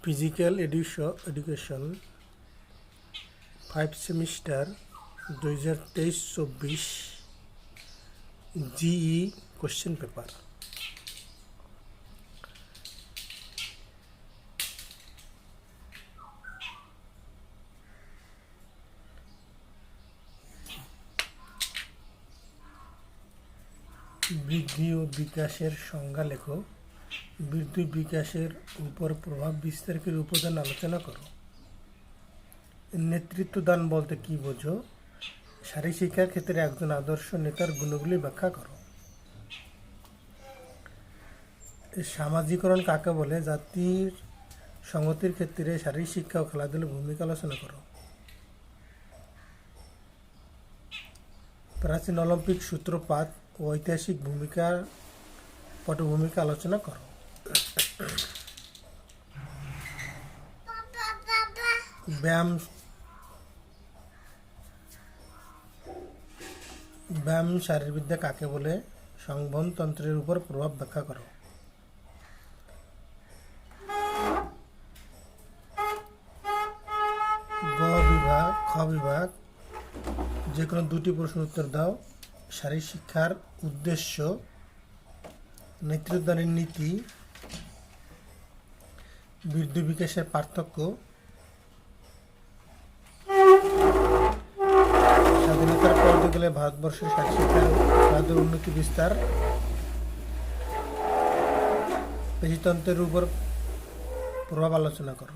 Physical education 5 semester 2023-24 GE question paper. বৃদ্ধি ও বিকাশের সংজ্ঞা লেখো। বৃদ্ধি বিকাশের উপর প্রভাব বিস্তারের উপাদান আলোচনা করো। নেতৃত্ব দান বলতে কি বোঝো? শারীরিক শিক্ষার ক্ষেত্রে একজন আদর্শ নেতার গুণগুলি ব্যাখ্যা করো। সামাজিকরণ কাকে বলে? জাতির সংহতির ক্ষেত্রে শারীরিক শিক্ষা ও খেলাধুলার ভূমিকা আলোচনা করো। প্রাচীন অলিম্পিক সূত্রপাত ও ঐতিহাসিক পটভূমিকা আলোচনা করো। ব্যায়াম শারীরবিদ্যা কাকে বলে? সংবহনতন্ত্রের উপর প্রভাব ব্যাখ্যা করো। খ বিভাগ যে কোনো দুটি প্রশ্ন উত্তর দাও। শারীরিক শিক্ষার উদ্দেশ্য, নেতৃত্বদানের নীতি, বৃদ্ধি বিকাশের পার্থক্য, স্বাধীনতার পরবর্তীকালে ভারতবর্ষের শারীরিক শিক্ষার উন্নতি বিস্তার, পেশিতন্ত্রের উপর প্রভাব আলোচনা করো।